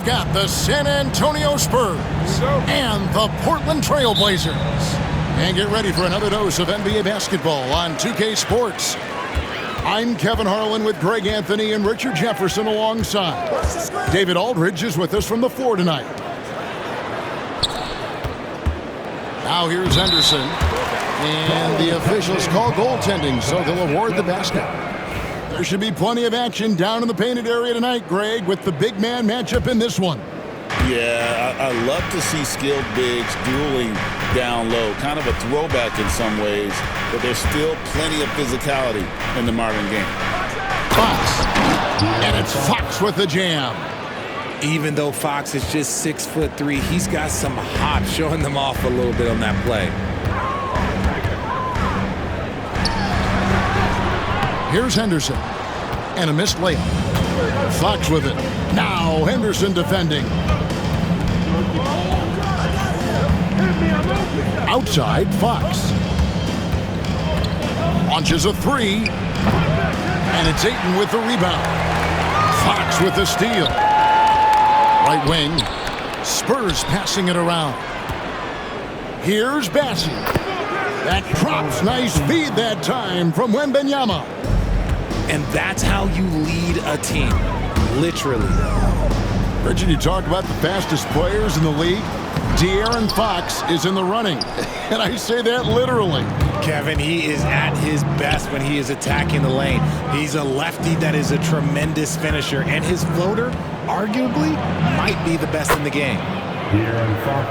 we've got the San Antonio Spurs and the Portland Trail Blazers. And get ready for another dose of NBA basketball on 2K Sports. I'm Kevin Harlan with Greg Anthony and Richard Jefferson alongside. David Aldridge is with us from the floor tonight. Now here's Henderson. And the officials call goaltending, so they'll award the basket. There should be plenty of action down in the painted area tonight, Greg, with the big man matchup in this one. Yeah, I love to see skilled bigs dueling down low. Kind of a throwback in some ways, but there's still plenty of physicality in the modern game. Fox. And it's Fox with the jam. Even though Fox is just 6'3", he's got some hop, showing them off a little bit on that play. Here's Henderson. And a missed layup. Fox with it. Now Henderson defending. Outside, Fox. Launches a three. And it's Ayton with the rebound. Fox with the steal. Right wing. Spurs passing it around. Here's Bassi. That drops. Nice feed that time from Wembanyama. And that's how you lead a team. Literally. Richard, you talk about the fastest players in the league. De'Aaron Fox is in the running. And I say that literally. Kevin, he is at his best when he is attacking the lane. He's a lefty that is a tremendous finisher. And his floater, arguably, might be the best in the game.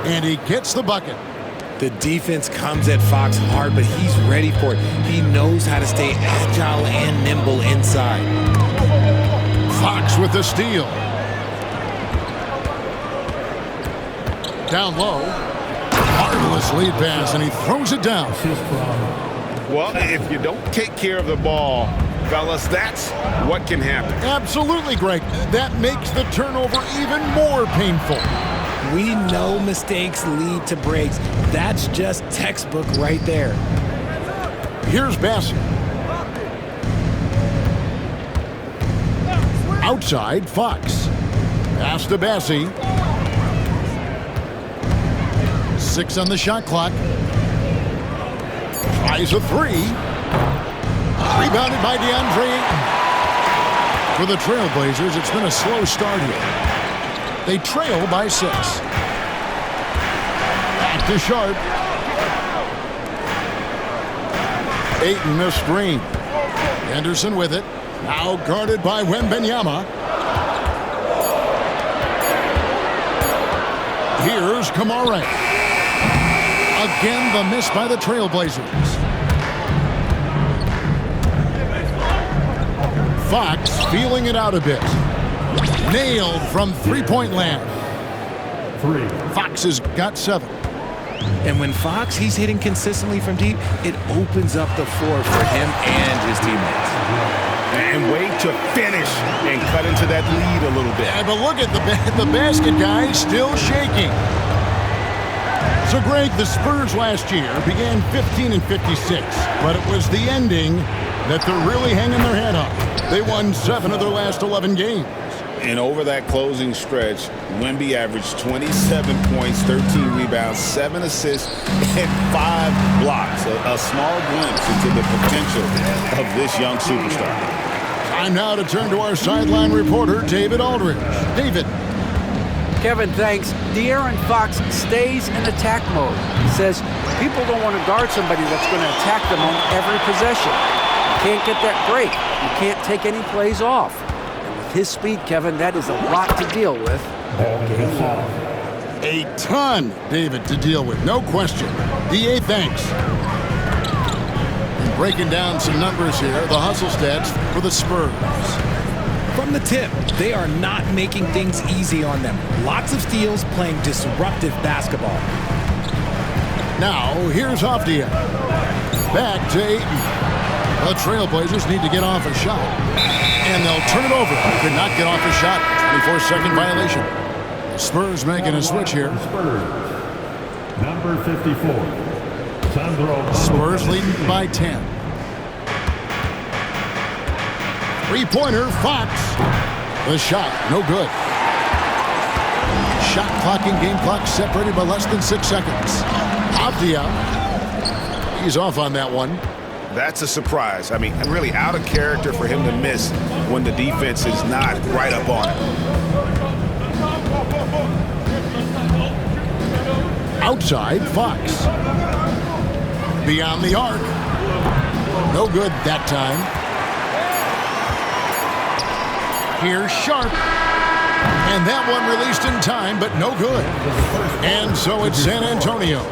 And he gets the bucket. The defense comes at Fox hard, but he's ready for it. He knows how to stay agile and nimble inside. Fox with the steal. Down low. Marvelous lead pass, and he throws it down. Well, if you don't take care of the ball, fellas, that's what can happen. Absolutely, Greg. That makes the turnover even more painful. We know mistakes lead to breaks. That's just textbook right there. Here's Bassi. Outside, Fox. Pass to Bassi. 6 on the shot clock. Tries a three. Rebounded by DeAndre Ayton. For the Trailblazers, it's been a slow start here. They trail by 6. Back to Sharp. Ayton a screen. Henderson with it. Now guarded by Wembanyama. Here's Kamara. Again, the miss by the Trailblazers. Fox feeling it out a bit. Nailed from three-point land. Fox has got 7. And when Fox, he's hitting consistently from deep, it opens up the floor for him and his teammates. And way to finish and cut into that lead a little bit. Yeah, but look at the basket guy still shaking. So, Greg, the Spurs last year began 15-56, but it was the ending that they're really hanging their head on. They won 7 of their last 11 games. And over that closing stretch, Wemby averaged 27 points, 13 rebounds, 7 assists, and 5 blocks. A small glimpse into the potential of this young superstar. Time now to turn to our sideline reporter, David Aldridge. David. Kevin, thanks. De'Aaron Fox stays in attack mode. He says people don't want to guard somebody that's going to attack them on every possession. You can't get that break. You can't take any plays off. And with his speed, Kevin, that is a lot to deal with. A ton, David, to deal with. No question. DA, thanks. And breaking down some numbers here, the hustle stats for the Spurs. From the tip, they are not making things easy on them. Lots of steals, playing disruptive basketball. Now, here's Avdija. Back to Ayton. The Trailblazers need to get off a shot. And they'll turn it over. Could not get off a shot. 24-second violation. The Spurs making a switch here. Number 54. Sandro. Spurs leading by 10. Three-pointer, Fox. The shot, no good. Shot clock and game clock separated by less than 6 seconds. Avdia, he's off on that one. That's a surprise. I mean, really out of character for him to miss when the defense is not right up on it. Outside, Fox. Beyond the arc. No good that time. Here's Sharp. And that one released in time, but no good. And so it's San Antonio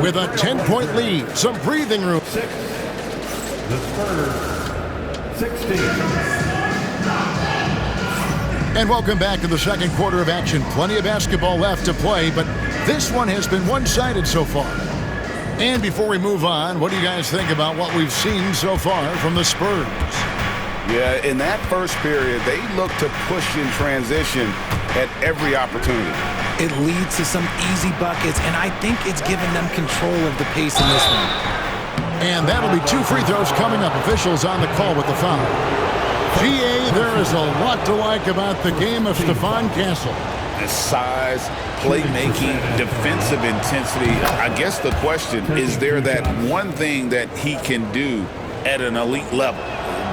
with a 10-point lead. Some breathing room. The Spurs, 16. And welcome back to the second quarter of action. Plenty of basketball left to play, but this one has been one-sided so far. And before we move on, what do you guys think about what we've seen so far from the Spurs? Yeah, in that first period, they looked to push in transition at every opportunity. It leads to some easy buckets, and I think it's given them control of the pace in this one. And that'll be 2 free throws coming up. Officials on the call with the foul. GA, there is a lot to like about the game of Stephon Castle. The size, playmaking, defensive intensity. I guess the question, is there that one thing that he can do at an elite level?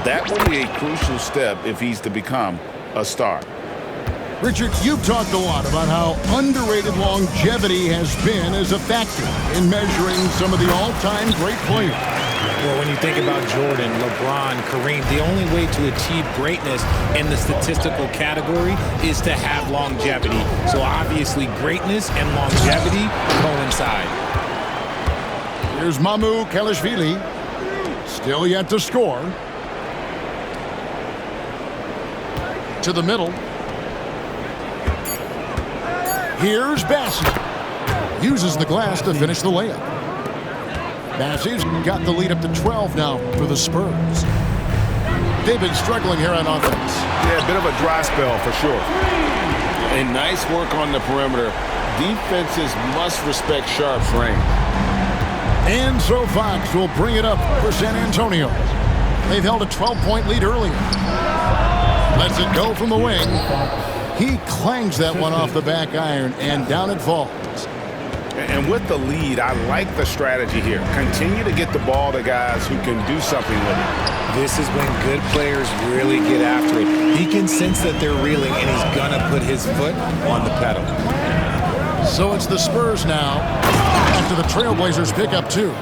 That will be a crucial step if he's to become a star. Richard, you've talked a lot about how underrated longevity has been as a factor in measuring some of the all-time great players. Well, when you think about Jordan, LeBron, Kareem, the only way to achieve greatness in the statistical category is to have longevity. So obviously greatness and longevity coincide. Here's Mamu Kelishvili, still yet to score. To the middle. Here's Bassie. Uses the glass to finish the layup. Bassie's got the lead up to 12 now for the Spurs. They've been struggling here on offense. Yeah, a bit of a dry spell for sure. And nice work on the perimeter. Defenses must respect Sharp's range. And so Fox will bring it up for San Antonio. They've held a 12-point lead earlier. Lets it go from the wing. He clangs that one off the back iron, and down it falls. And with the lead, I like the strategy here. Continue to get the ball to guys who can do something with it. This is when good players really get after it. He can sense that they're reeling, and he's going to put his foot on the pedal. So it's the Spurs now after the Trailblazers pick up 2.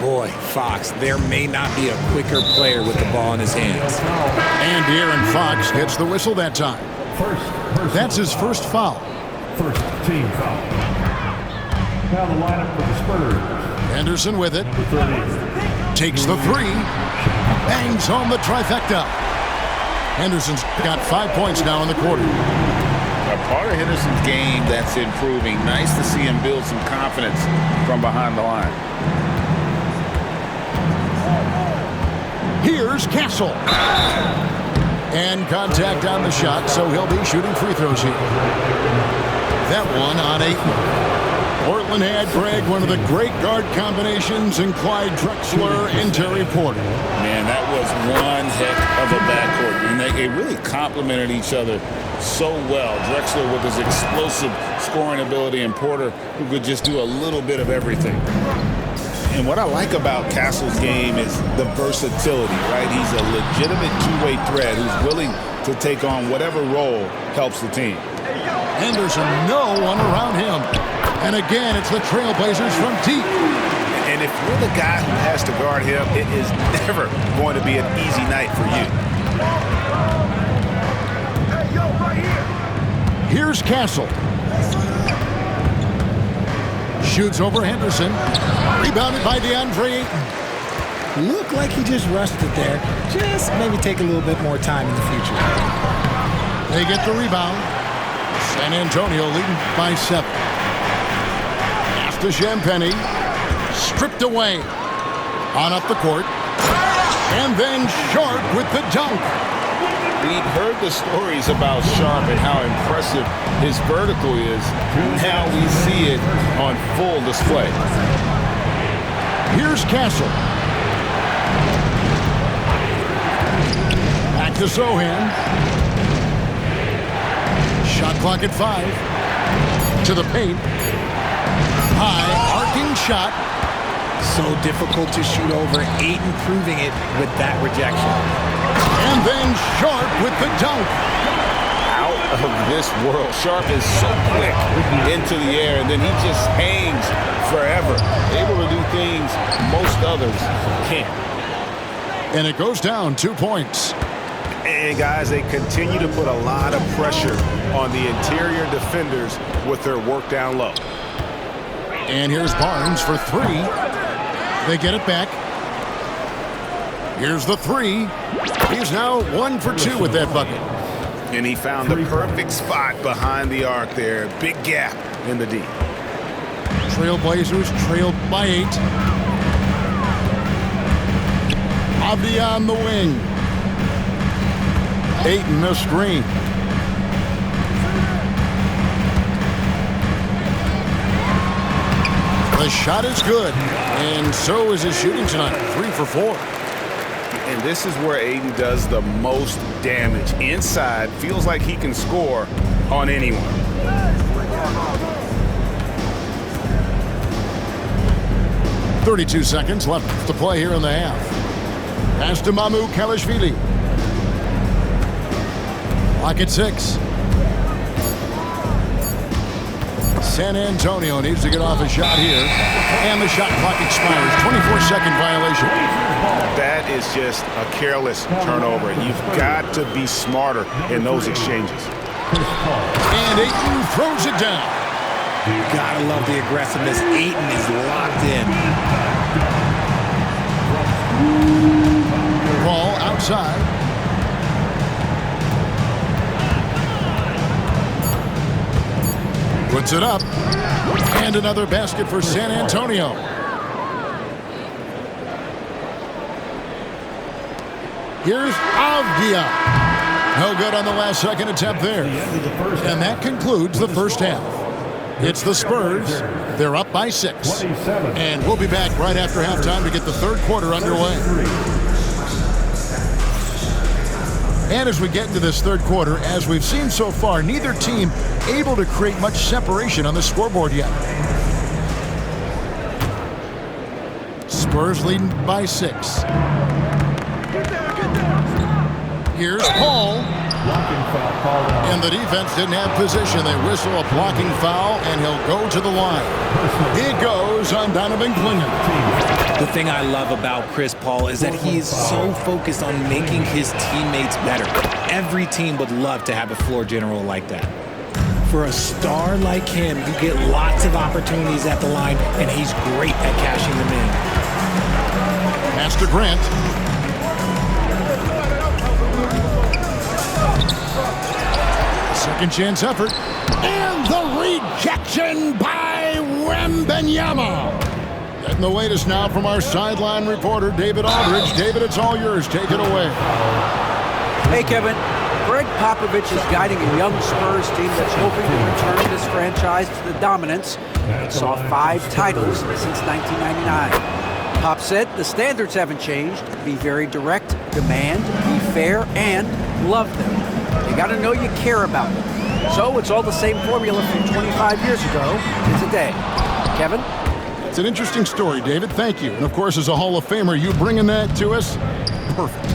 Boy, Fox, there may not be a quicker player with the ball in his hands. And De'Aaron Fox gets the whistle that time. That's his first foul. First team foul. Now the lineup for the Spurs. Henderson with it. 30. Takes the 3. Bangs home the trifecta. Henderson's got 5 points now in the quarter. A part of Henderson's game that's improving. Nice to see him build some confidence from behind the line. Here's Castle. And contact on the shot, so he'll be shooting free throws here. That one on 8. Portland had, Greg, one of the great guard combinations in Clyde Drexler and Terry Porter. Man, that was one heck of a backcourt. And they really complemented each other so well. Drexler with his explosive scoring ability and Porter who could just do a little bit of everything. And what I like about Castle's game is the versatility, right? He's a legitimate two-way threat who's willing to take on whatever role helps the team. Henderson, no one around him. And again, it's the Trailblazers from deep. And if you're the guy who has to guard him, it is never going to be an easy night for you. Here's Castle. Shoots over Henderson. Rebounded by DeAndre Ayton. Looked like he just rushed it there. Just maybe take a little bit more time in the future. They get the rebound. San Antonio leading by 7. Pass to Champagnie. Stripped away. On up the court. And then Sharp with the dunk. We've heard the stories about Sharp and how impressive his vertical is. Now we see it on full display. Here's Castle. Back to Sohan. Shot clock at 5. To the paint. High arcing shot. So difficult to shoot over. Ayton proving it with that rejection. And then Sharp with the dunk. Out of this world. Sharp is so quick into the air, and then he just hangs forever. Able to do things most others can't. And it goes down 2 points. And guys, they continue to put a lot of pressure on the interior defenders with their work down low. And here's Barnes for three. They get it back. Here's the three. He's now 1 for 2 with that bucket. And he found the perfect spot behind the arc there. Big gap in the D. Trailblazers trailed by 8. Avdia on the wing. Ayton a screen. The shot is good, and so is his shooting tonight. 3 for 4. And this is where Ayton does the most damage. Inside, feels like he can score on anyone. .32 seconds left to play here in the half. Pass to Mamu Kalashvili. Lock at 6. San Antonio needs to get off a shot here. And the shot clock expires. 24-second violation. That is just a careless turnover. You've got to be smarter in those exchanges. And Ayton throws it down. Gotta love the aggressiveness. Ayton is locked in. Ball outside. Puts it up. And another basket for San Antonio. Here's Avdia. No good on the last second attempt there. And that concludes the first half. It's the Spurs. They're up by 6. And we'll be back right after halftime to get the third quarter underway. And as we get into this third quarter, as we've seen so far, neither team able to create much separation on the scoreboard yet. Spurs leading by 6. Here's Paul. And the defense didn't have position. They whistle a blocking foul, and he'll go to the line. He goes on Donovan Clingan. The thing I love about Chris Paul is that he is so focused on making his teammates better. Every team would love to have a floor general like that. For a star like him, you get lots of opportunities at the line, and he's great at cashing them in. Master Grant. Second chance effort. And the rejection by Wembanyama. Getting the latest now from our sideline reporter, David Aldridge. David, it's all yours. Take it away. Hey, Kevin. Greg Popovich is guiding a young Spurs team that's hoping to return this franchise to the dominance that saw 5 titles since 1999. Pop said the standards haven't changed. Be very direct, demand, be fair, and love them. You got to know you care about them. So it's all the same formula from 25 years ago to today. Kevin? It's an interesting story, David. Thank you. And of course, as a Hall of Famer, you bringing that to us? Perfect.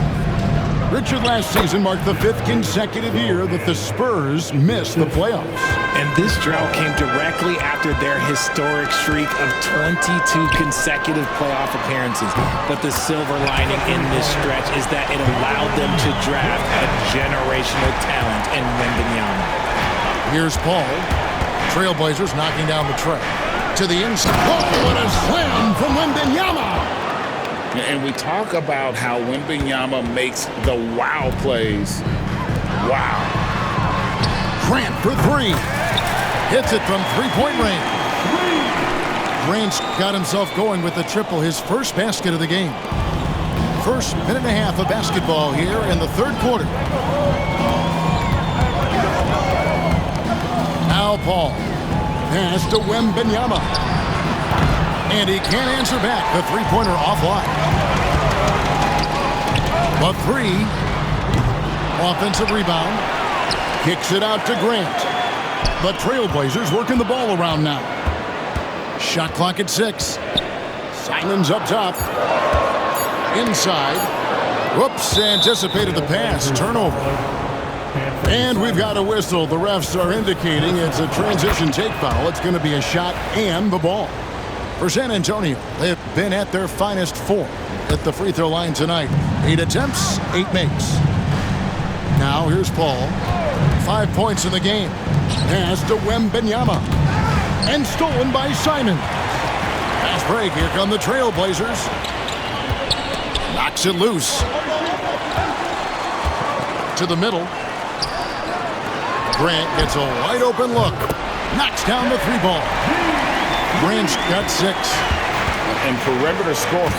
Richard, last season marked the 5th consecutive year that the Spurs missed the playoffs. And this drought came directly after their historic streak of 22 consecutive playoff appearances. But the silver lining in this stretch is that it allowed them to draft a generational talent in Wembanyama. Here's Paul. Trailblazers knocking down the tray. To the inside. Oh, what a slam from Wembanyama! And we talk about how Wembanyama makes the wow plays. Wow. Grant for 3. Hits it from three-point range. Grant's got himself going with the triple, his first basket of the game. First minute and a half of basketball here in the third quarter. Now Paul. Pass to Wembanyama. And he can't answer back. The three-pointer offline. The 3. Offensive rebound. Kicks it out to Grant. The Trailblazers working the ball around now. Shot clock at 6. Simons up top. Inside. Whoops, anticipated the pass. Turnover. And we've got a whistle. The refs are indicating it's a transition take foul. It's going to be a shot and the ball. For San Antonio, they have been at their finest 4 at the free throw line tonight. 8 attempts, 8 makes. Now here's Paul. 5 points in the game. Pass to Wembanyama. And stolen by Simon. Fast break. Here come the Trailblazers. Knocks it loose. To the middle. Grant gets a wide open look. Knocks down the 3-ball. Grant's got 6. And perimeter scoring,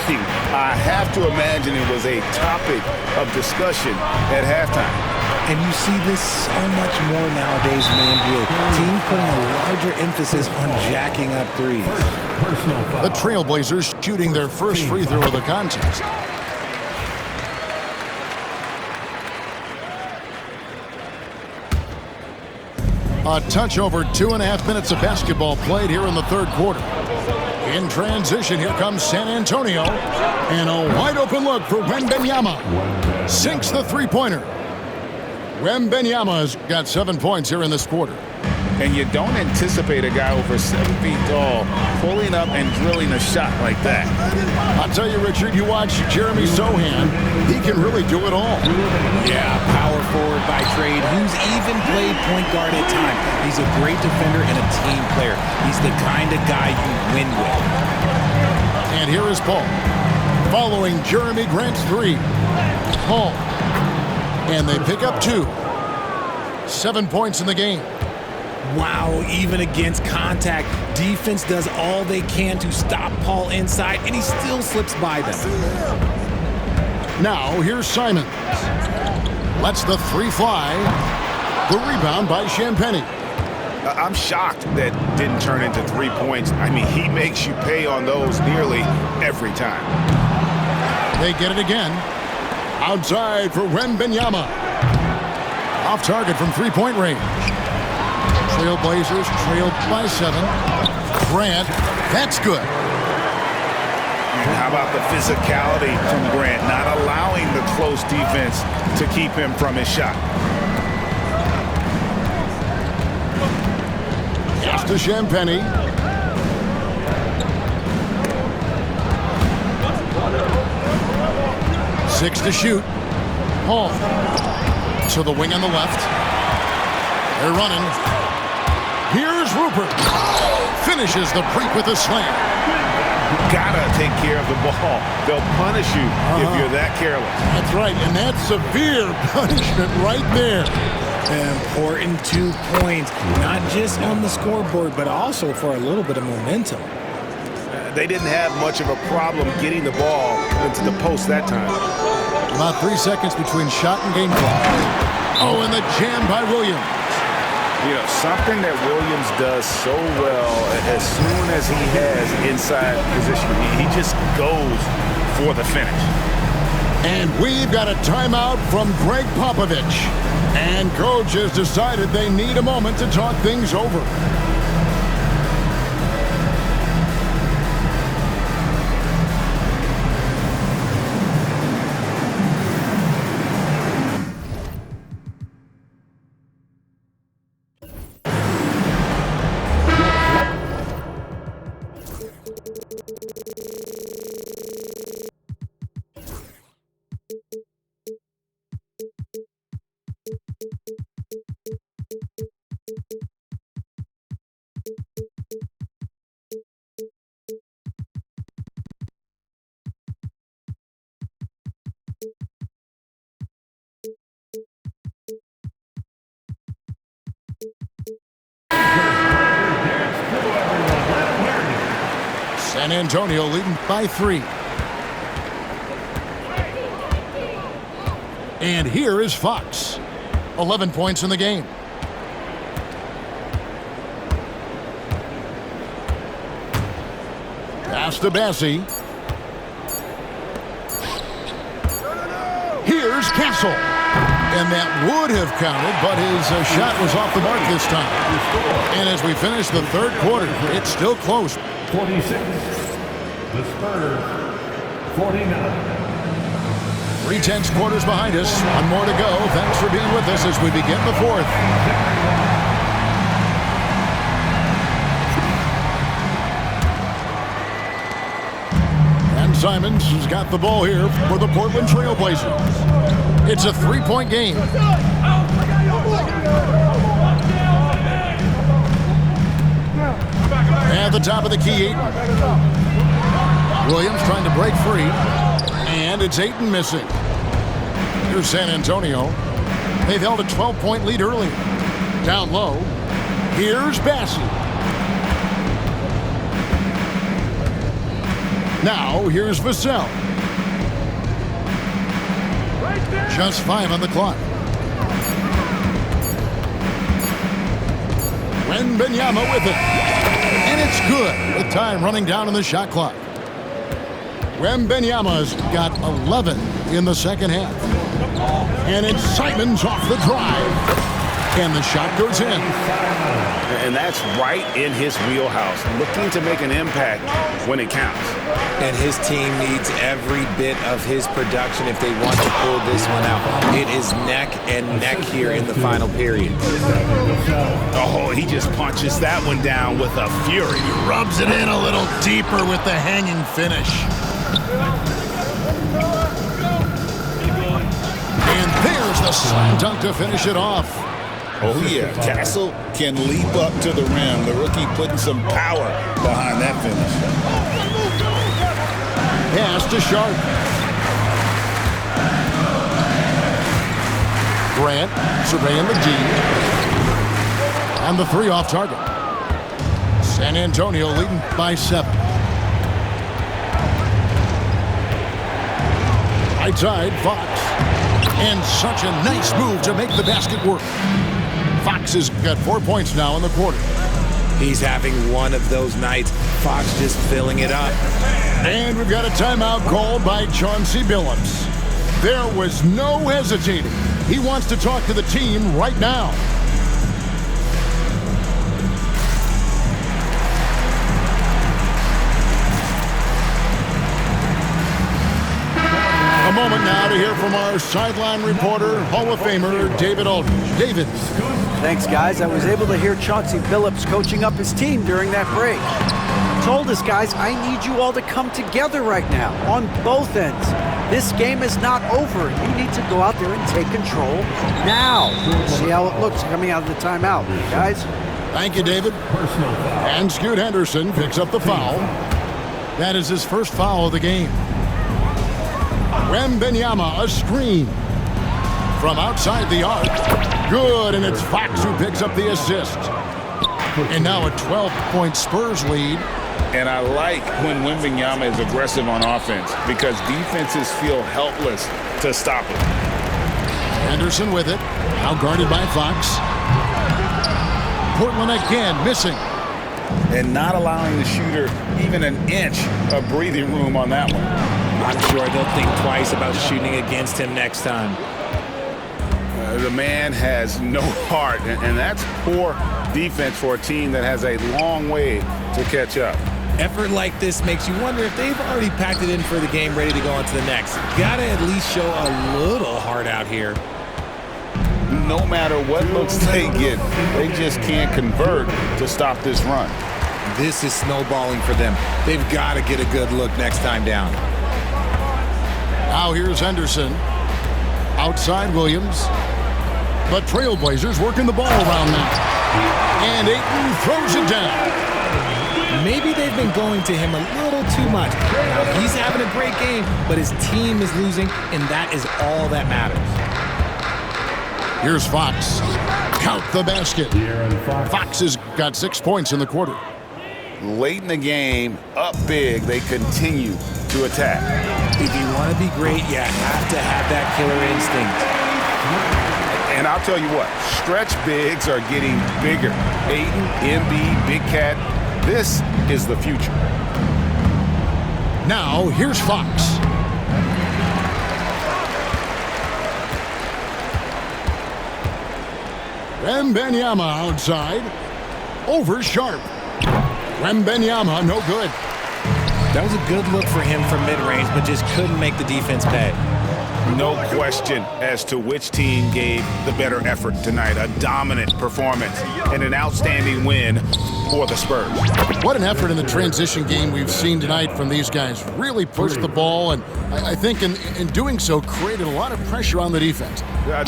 I have to imagine it was a topic of discussion at halftime. And you see this so much more nowadays in the NBA. Teams putting a larger emphasis on jacking up threes. Personal foul. The Trailblazers shooting their first free throw of the contest. A touch over 2.5 minutes of basketball played here in the third quarter. In transition, here comes San Antonio. And a wide open look for Wembanyama. Sinks the three-pointer. Wembanyama's got 7 points here in this quarter. And you don't anticipate a guy over 7 feet tall pulling up and drilling a shot like that. I'll tell you, Richard, you watch Jeremy Sohan, he can really do it all. Yeah, power forward by trade, who's even played point guard at times. He's a great defender and a team player. He's the kind of guy you win with. And here is Paul, following Jeremy Grant's 3. Paul, and they pick up 2. 7 points in the game. Wow, even against contact, defense does all they can to stop Paul inside, and he still slips by them. Now, here's Simons. Lets the 3 fly. The rebound by Champagnie. I'm shocked that didn't turn into 3 points. I mean, he makes you pay on those nearly every time. They get it again. Outside for Wembanyama. Off target from 3-point range. Trailblazers trailed by 7. Grant, that's good. And how about the physicality from Grant, not allowing the close defense to keep him from his shot. Pass to Champagnie. Six to shoot. Paul to the wing on the left. They're running. Here's Rupert. Finishes the break with a slam. Gotta take care of the ball. They'll punish you if you're that careless. That's right, and that's severe punishment right there. Important 2 points, not just on the scoreboard, but also for a little bit of momentum. They didn't have much of a problem getting the ball into the post that time. About 3 seconds between shot and game clock. Oh, and the jam by Williams. You know, something that Williams does so well, as soon as he has inside position, he just goes for the finish. And we've got a timeout from Greg Popovich. And coach has decided they need a moment to talk things over. San Antonio leading by 3. And here is Fox. 11 points in the game. Pass to Bassie. Here's Castle. And that would have counted, but his shot was off the mark this time. And as we finish the third quarter, it's still close. 46. The Spurs, 49. 3/10 quarters behind us. One more to go. Thanks for being with us as we begin the fourth. And Simons has got the ball here for the Portland Trail Blazers. It's a three-point game. At the top of the key, Ayton. Williams trying to break free. And it's Ayton missing. Here's San Antonio. They've held a 12-point lead early. Down low. Here's Bassey. Now, here's Vassell. Just 5 on the clock. Wembanyama with it. And it's good with time running down on the shot clock. Wembanyama's got 11 in the second half. And it's Simons off the drive. And the shot goes in. And that's right in his wheelhouse, looking to make an impact when it counts. And his team needs every bit of his production if they want to pull this one out. It is neck and neck here in the final period. Oh, he just punches that one down with a fury. He rubs it in a little deeper with the hanging finish. And there's the slam dunk to finish it off. Oh, yeah. Castle can leap up to the rim. The rookie putting some power behind that finish. Pass to Sharp. Grant surveying the D. And the three off target. San Antonio leading by 7. Right side, Fox. And such a nice move to make the basket work. Fox has got 4 points now in the quarter. He's having one of those nights. Fox just filling it up. And we've got a timeout called by Chauncey Billups. There was no hesitating. He wants to talk to the team right now. A moment now to hear from our sideline reporter, Hall of Famer David Aldridge. David. Thanks, guys. I was able to hear Chauncey Billups coaching up his team during that break. He told us, guys, I need you all to come together right now on both ends. This game is not over. You need to go out there and take control now. See how it looks coming out of the timeout, guys. Thank you, David. And Scoot Henderson picks up the foul. That is his first foul of the game. Wembanyama, a screen. From outside the arc. Good, and it's Fox who picks up the assist. And now a 12-point Spurs lead. And I like when Wembanyama is aggressive on offense because defenses feel helpless to stop him. Henderson with it. Now guarded by Fox. Portland again missing. And not allowing the shooter even an inch of breathing room on that one. I'm sure they'll think twice about shooting against him next time. The man has no heart, and that's poor defense for a team that has a long way to catch up. Effort like this makes you wonder if they've already packed it in for the game, ready to go on to the next. Gotta at least show a little heart out here. No matter what looks they get, they just can't convert to stop this run. This is snowballing for them. They've got to get a good look next time down. Now here's Henderson. Outside Williams. But Trailblazers working the ball around now. And Ayton throws it down. Maybe they've been going to him a little too much. Now, he's having a great game, but his team is losing, and that is all that matters. Here's Fox. Count the basket. Fox has got 6 points in the quarter. Late in the game, up big, they continue to attack. If you want to be great, you have to have that killer instinct. And I'll tell you what, stretch bigs are getting bigger. Ayton, Embiid, Big Cat, this is the future. Now, here's Fox. Wembanyama outside. Over Sharp. Wembanyama, no good. That was a good look for him from mid-range, but just couldn't make the defense pay. No question as to which team gave the better effort tonight. A dominant performance and an outstanding win for the Spurs. What an effort in the transition game we've seen tonight from these guys. Really pushed the ball, and I think in doing so created a lot of pressure on the defense.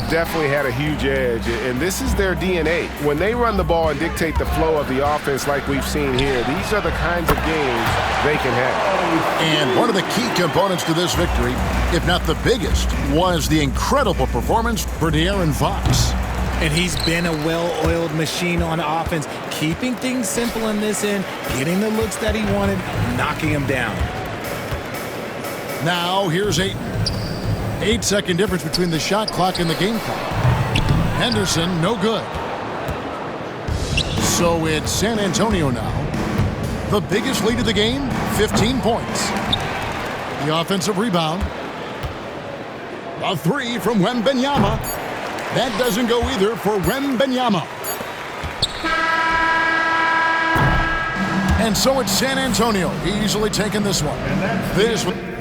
Definitely had a huge edge, and this is their DNA. When they run the ball and dictate the flow of the offense like we've seen here, these are the kinds of games they can have. And one of the key components to this victory, if not the biggest, was the incredible performance for De'Aaron Fox. And he's been a well-oiled machine on offense, keeping things simple in this end, getting the looks that he wanted, knocking him down. Now here's Ayton. 8-second difference between the shot clock and the game clock. Henderson, no good. So it's San Antonio now. The biggest lead of the game, 15 points. The offensive rebound. A three from Wembanyama. That doesn't go either for Wembanyama. And so it's San Antonio easily taking this one. This one.